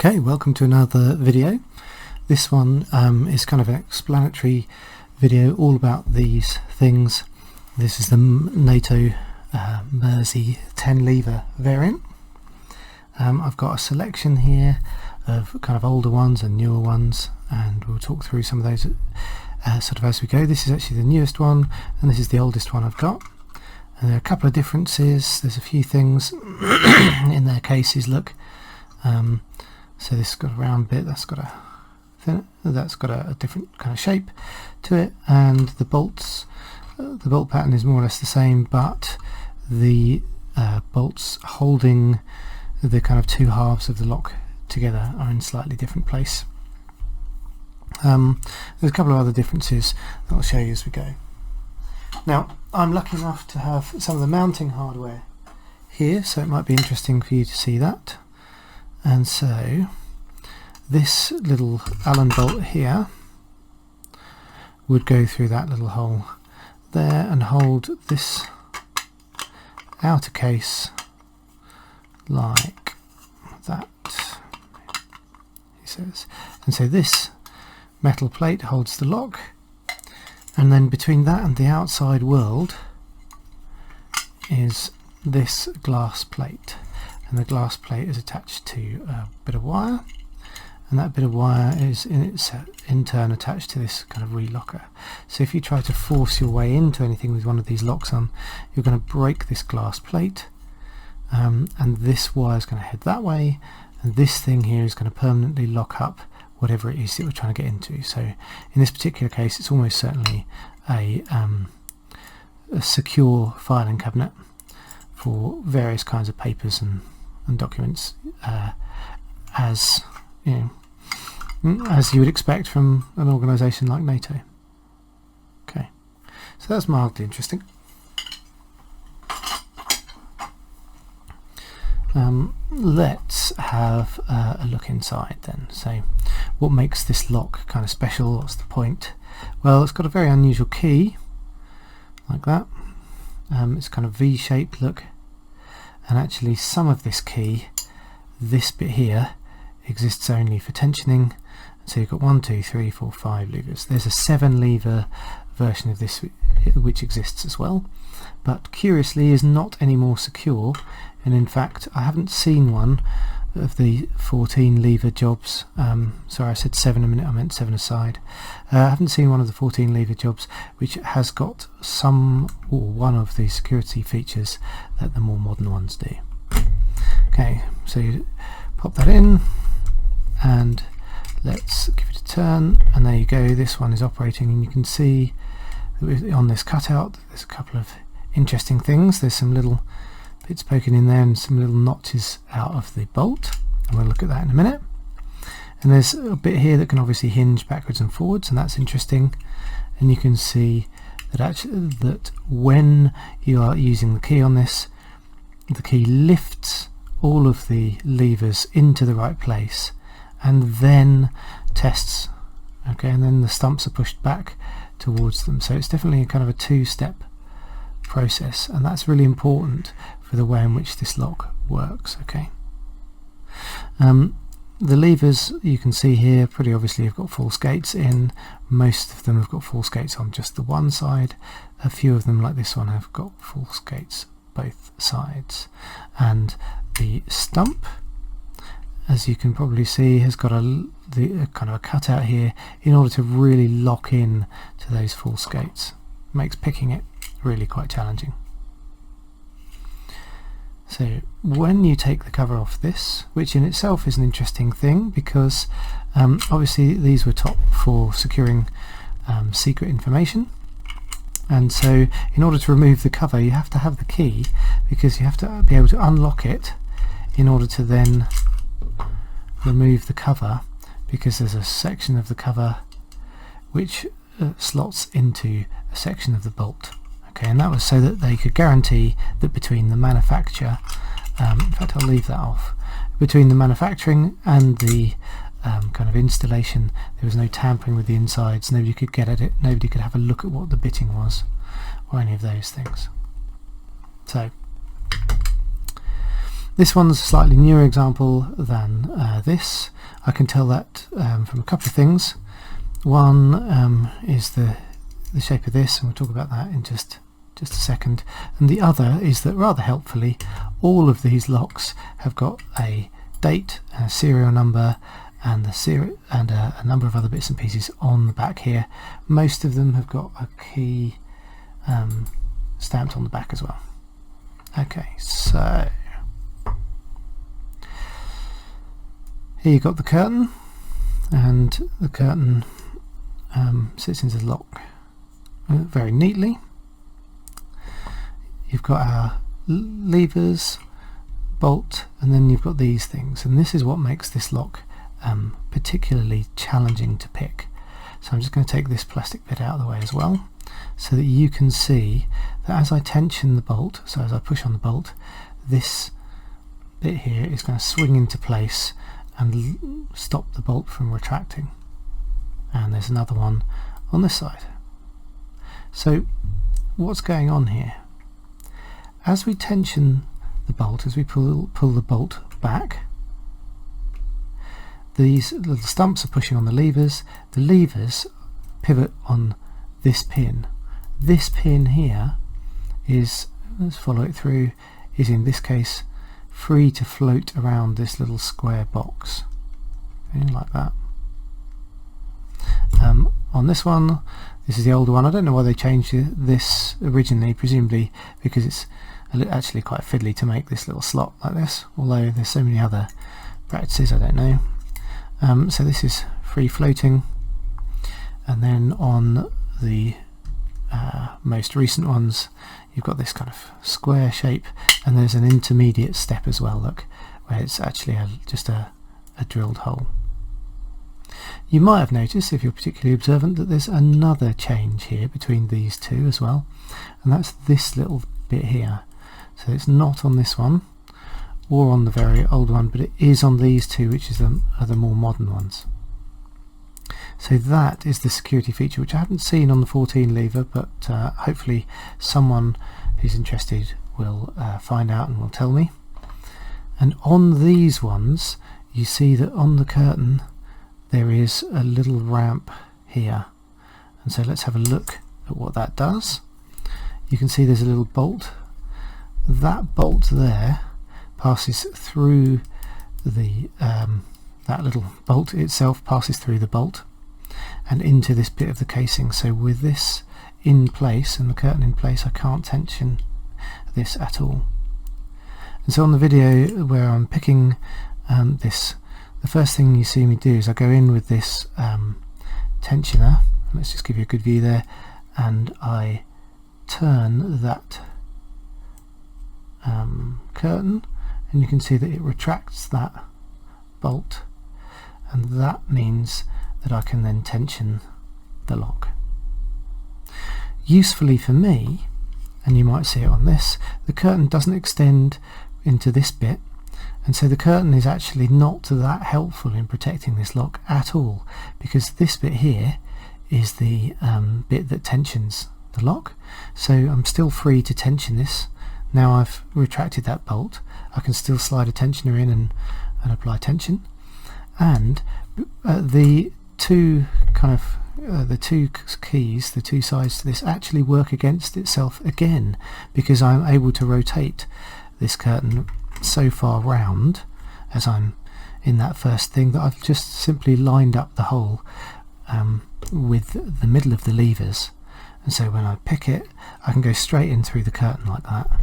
Okay, welcome to another video. This one is kind of an explanatory video all about these things. This is the NATO Mersey 10 lever variant. I've got a selection here of kind of older ones and newer ones, and we'll talk through some of those sort of as we go. This is actually the newest one, and this is the oldest one I've got. And there are a couple of differences. There's a few things in their cases. Look. So this has got a round bit, that's got a different kind of shape to it, and the bolts, the bolt pattern is more or less the same, but the bolts holding the kind of two halves of the lock together are in slightly different place. There's a couple of other differences that I'll show you as we go. Now, I'm lucky enough to have some of the mounting hardware here, so it might be interesting for you to see that. And so this little Allen bolt here would go through that little hole there and hold this outer case like that, he says. And so this metal plate holds the lock, and then between that and the outside world is this glass plate. And the glass plate is attached to a bit of wire, and that bit of wire is in turn attached to this kind of relocker. So if you try to force your way into anything with one of these locks on, you're going to break this glass plate, and this wire is going to head that way, and this thing here is going to permanently lock up whatever it is that we're trying to get into. So in this particular case, it's almost certainly a secure filing cabinet for various kinds of papers and documents, as you know, as you would expect from an organisation like NATO. Okay, so that's mildly interesting. Let's have a look inside then. So what makes this lock kind of special? What's the point? Well, it's got a very unusual key like that. It's kind of V-shaped, look. And actually some of this key, this bit here, exists only for tensioning. So you've got 1, 2, 3, 4, 5 levers. There's a 7 lever version of this which exists as well, but curiously is not any more secure. And in fact, I haven't seen one of the 14 lever jobs. Sorry, I said 7 a minute, I meant 7 aside. I haven't seen one of the 14 lever jobs which has got some or one of the security features that the more modern ones do. Okay, so you pop that in and let's give it a turn, and there you go, this one is operating, and you can see that on this cutout there's a couple of interesting things. There's some little bits poking in there and some little notches out of the bolt, and we'll look at that in a minute. And there's a bit here that can obviously hinge backwards and forwards, and that's interesting. And you can see that when you are using the key on this, the key lifts all of the levers into the right place and then tests. Okay, and then the stumps are pushed back towards them. So it's definitely a kind of a two-step process, and that's really important for the way in which this lock works. Okay, the levers you can see here pretty obviously have got false gates in. Most of them have got false gates on just the one side. A few of them, like this one, have got false gates both sides. And the stump, as you can probably see, has got a kind of a cutout here in order to really lock in to those false gates. Makes picking it really quite challenging. So when you take the cover off this, which in itself is an interesting thing, because obviously these were top for securing secret information, and so in order to remove the cover you have to have the key, because you have to be able to unlock it in order to then remove the cover, because there's a section of the cover which slots into a section of the bolt. Okay, and that was so that they could guarantee that between the manufacturer, in fact I'll leave that off, between the manufacturing and the kind of installation, there was no tampering with the insides, nobody could get at it, nobody could have a look at what the bitting was or any of those things. So This one's a slightly newer example than this. I can tell that from a couple of things. One is the shape of this, and we'll talk about that in just a second. And the other is that, rather helpfully, all of these locks have got a date, a serial number, and a number of other bits and pieces on the back here. Most of them have got a key stamped on the back as well. Okay, so here you've got the curtain, and the curtain sits into the lock very neatly. You've got our levers, bolt, and then you've got these things, and this is what makes this lock particularly challenging to pick. So I'm just going to take this plastic bit out of the way as well, so that you can see that as I tension the bolt, so as I push on the bolt, this bit here is going to swing into place and stop the bolt from retracting. And there's another one on this side. So what's going on here? As we tension the bolt, as we pull the bolt back, these little stumps are pushing on the levers pivot on this pin. This pin here is, let's follow it through, is in this case free to float around this little square box, okay, like that. On this one, this is the older one. I don't know why they changed this originally, presumably because it's actually quite fiddly to make this little slot like this, although there's so many other practices, I don't know. So this is free floating, and then on the most recent ones you've got this kind of square shape, and there's an intermediate step as well, look, where it's actually just a drilled hole. You might have noticed, if you're particularly observant, that there's another change here between these two as well, and that's this little bit here. So it's not on this one or on the very old one, but it is on these two, which are the more modern ones. So that is the security feature, which I haven't seen on the 14 lever, but hopefully someone who's interested will find out and will tell me. And on these ones, you see that on the curtain there is a little ramp here, and so let's have a look at what that does. You can see there's a little bolt. That bolt there passes through the that little bolt itself passes through the bolt and into this bit of the casing. So with this in place and the curtain in place, I can't tension this at all. And so on the video where I'm picking this, the first thing you see me do is I go in with this tensioner. Let's just give you a good view there, and I turn that curtain, and you can see that it retracts that bolt, and that means that I can then tension the lock. Usefully for me, and you might see it on this, the curtain doesn't extend into this bit, and so the curtain is actually not that helpful in protecting this lock at all, because this bit here is the bit that tensions the lock. So I'm still free to tension this. Now I've retracted that bolt, I can still slide a tensioner in and apply tension. And the two keys, the two sides to this, actually work against itself again, because I'm able to rotate this curtain so far round as I'm in that first thing that I've just simply lined up the hole with the middle of the levers, and so when I pick it I can go straight in through the curtain like that,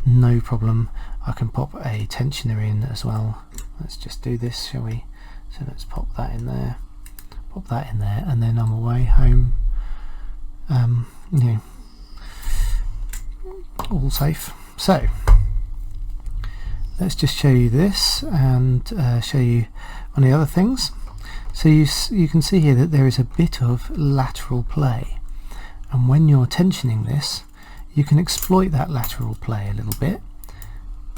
no problem. I can pop a tensioner in as well. Let's just do this, shall we? So let's pop that in there, and then I'm away home, you know, all safe. So let's just show you this and show you one of the other things. So you can see here that there is a bit of lateral play, and when you're tensioning this you can exploit that lateral play a little bit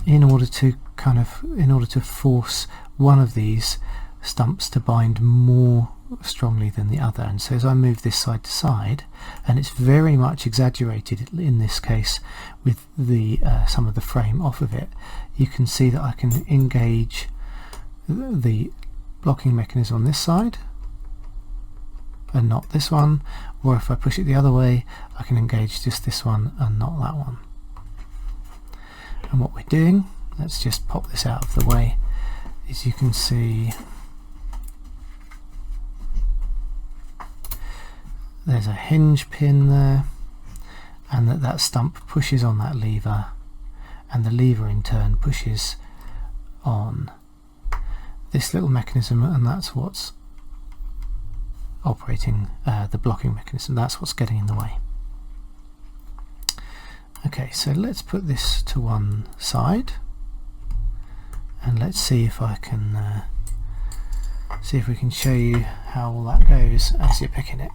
in order to force one of these stumps to bind more strongly than the other, and so as I move this side to side, and it's very much exaggerated in this case with the some of the frame off of it, you can see that I can engage the blocking mechanism on this side and not this one, or if I push it the other way I can engage just this one and not that one. And what we're doing, let's just pop this out of the way, is you can see there's a hinge pin there, and that stump pushes on that lever, and the lever in turn pushes on this little mechanism, and that's what's operating the blocking mechanism. That's what's getting in the way. Okay, so let's put this to one side and let's see if I can see if we can show you how all that goes as you're picking it.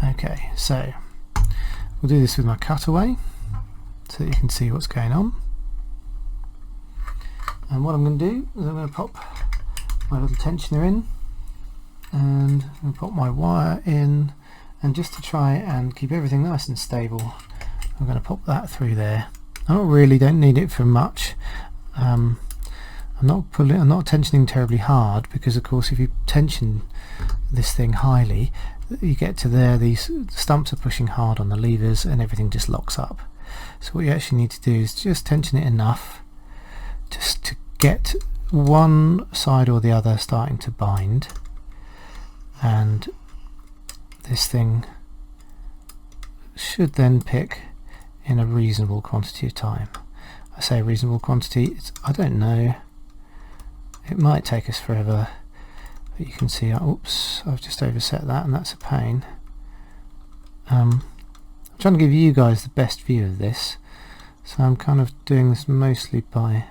Okay, so we'll do this with my cutaway so that you can see what's going on. And what I'm going to do is I'm going to pop my little tensioner in, and I'm going to pop my wire in, and just to try and keep everything nice and stable, I'm going to pop that through there. I don't need it for much. I'm not tensioning terribly hard, because of course if you tension this thing highly, you get to there, these stumps are pushing hard on the levers and everything just locks up. So what you actually need to do is just tension it enough just to get one side or the other starting to bind, and this thing should then pick in a reasonable quantity of time. I say a reasonable quantity, I don't know, it might take us forever, but you can see, oops, I've just overset that, and that's a pain. I'm trying to give you guys the best view of this, so I'm kind of doing this mostly by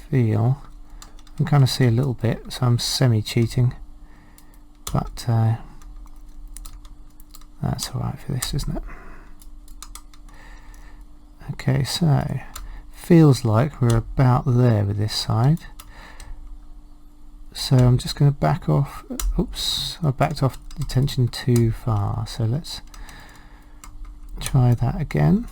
feel. I can kind of see a little bit, so I'm semi-cheating, but that's alright for this, isn't it? Okay, so feels like we're about there with this side, so I'm just going to back off. Oops, I backed off the tension too far, so let's try that again.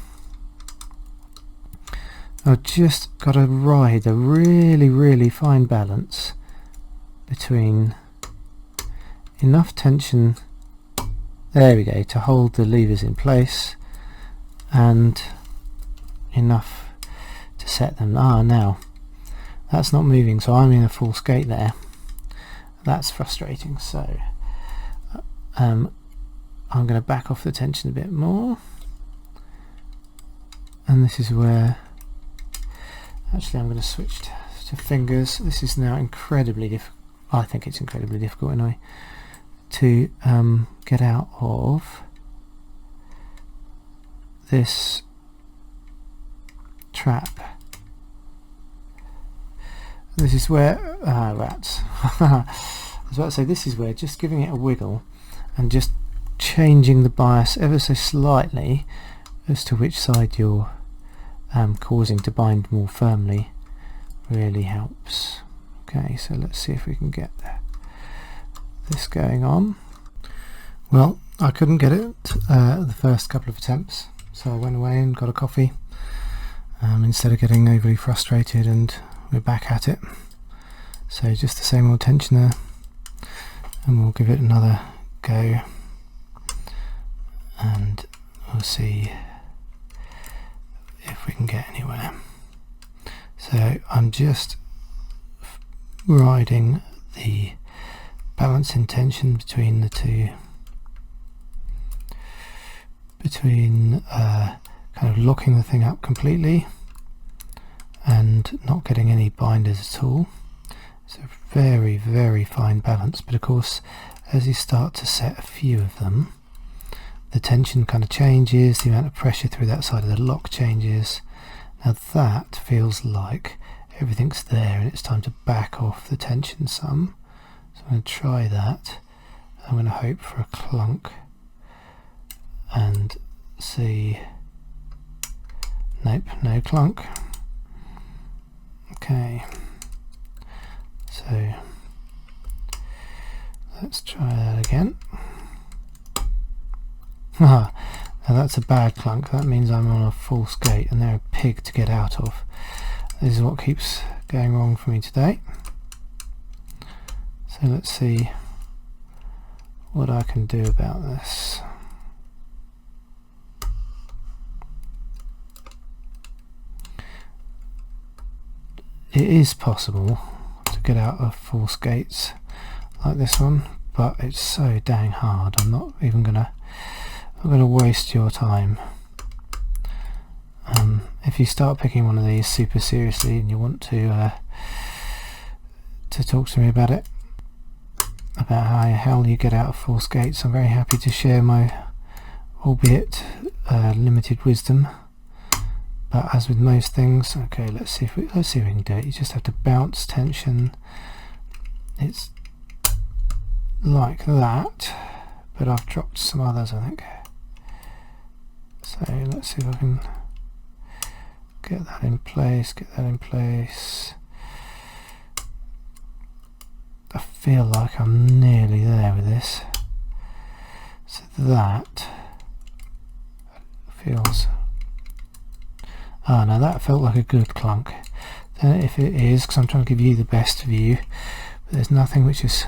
I've just got to ride a really fine balance between enough tension, there we go, to hold the levers in place, and enough to set them. Now that's not moving, so I'm in a full skate there. That's frustrating, so I'm going to back off the tension a bit more, and this is where actually I'm going to switch to fingers. This is now incredibly difficult. I think it's incredibly difficult anyway to get out of this trap. This is where rats. I was about to say, this is where just giving it a wiggle and just changing the bias ever so slightly as to which side you're causing to bind more firmly really helps. Okay, so let's see if we can get this going on. Well, I couldn't get it the first couple of attempts, so I went away and got a coffee instead of getting overly frustrated, and we're back at it. So just the same old tensioner, and we'll give it another go, and we'll see if we can get anywhere. So I'm just riding the balancing tension between the two, between kind of locking the thing up completely and not getting any binders at all. It's a very fine balance, but of course as you start to set a few of them, the tension kind of changes, the amount of pressure through that side of the lock changes. Now that feels like everything's there and it's time to back off the tension some. So I'm going to try that. I'm going to hope for a clunk and see. Nope, no clunk. Okay, so Let's try that again. Now that's a bad clunk. That means I'm on a full skate and they're a pig to get out of. This is what keeps going wrong for me today. So let's see what I can do about this. It is possible to get out of full skates like this one, but it's so dang hard. I'm not even gonna waste your time. If you start picking one of these super seriously and you want to talk to me about it, about how the hell you get out of full skates, I'm very happy to share my albeit limited wisdom. But as with most things, okay, let's see if we can do it. You just have to bounce tension. It's like that, but I've dropped some others, I think. So let's see if I can get that in place. I feel like I'm nearly there with this. So that feels... Oh no, that felt like a good clunk. Then if it is, because I'm trying to give you the best view, but there's nothing which is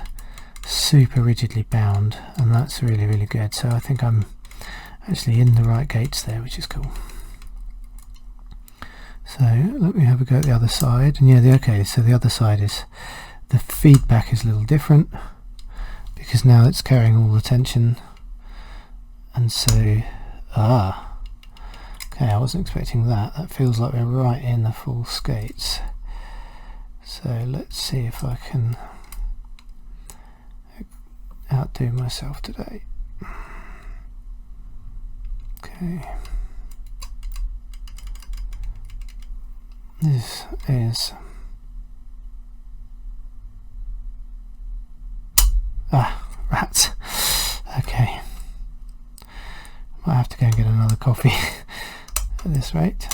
super rigidly bound, and that's really, really good. So I think I'm actually in the right gates there, which is cool. So let me have a go at the other side. And yeah, okay, so the other side is, the feedback is a little different, because now it's carrying all the tension, and so, okay, I wasn't expecting that. That feels like we're right in the full skates. So let's see if I can outdo myself today. Okay. This is... rats. Okay. Might have to go and get another coffee at this rate.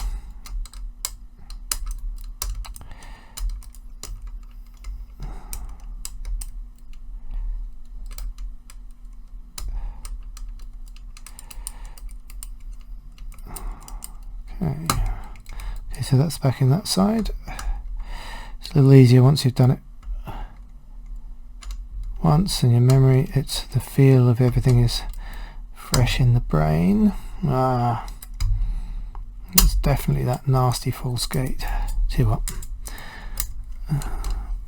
Okay, so that's back in that side. It's a little easier once you've done it once in your memory. It's the feel of everything is fresh in the brain. It's definitely that nasty full skate. See what?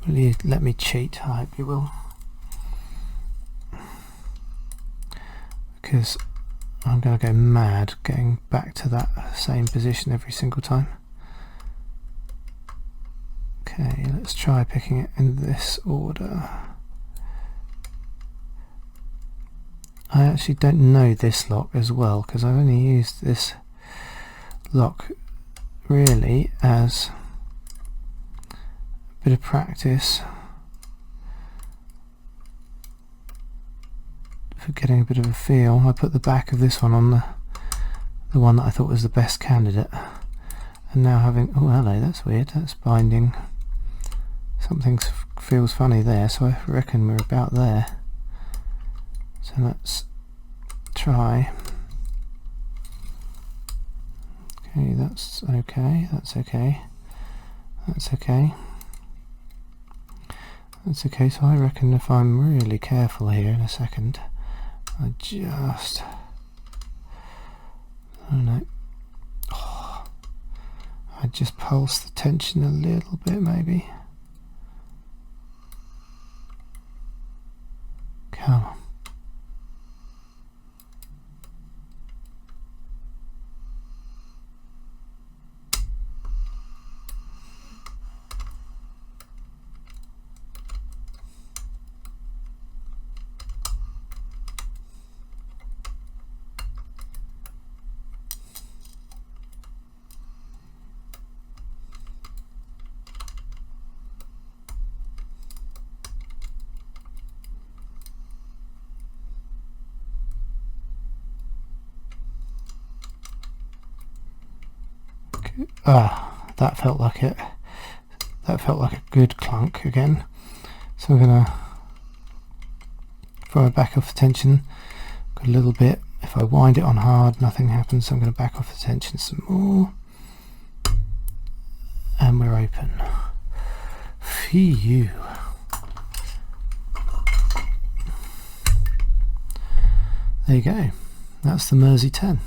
Will you let me cheat? I hope you will, because I'm going to go mad getting back to that same position every single time. Okay, let's try picking it in this order. I actually don't know this lock as well, because I've only used this lock really as a bit of practice for getting a bit of a feel. I put the back of this one on the one that I thought was the best candidate, and now having, oh hello, that's weird, that's binding. Something feels funny there, so I reckon we're about there. So let's try. Okay, that's okay, that's okay, that's okay, that's okay. So I reckon if I'm really careful here in a second, I just, oh no, I just pulse the tension a little bit maybe. Come on. That felt like it. That felt like a good clunk again. So we're gonna before I back off the tension. Got a little bit. If I wind it on hard, nothing happens, so I'm going to back off the tension some more. And we're open. Phew. There you go. That's the Mersey 10.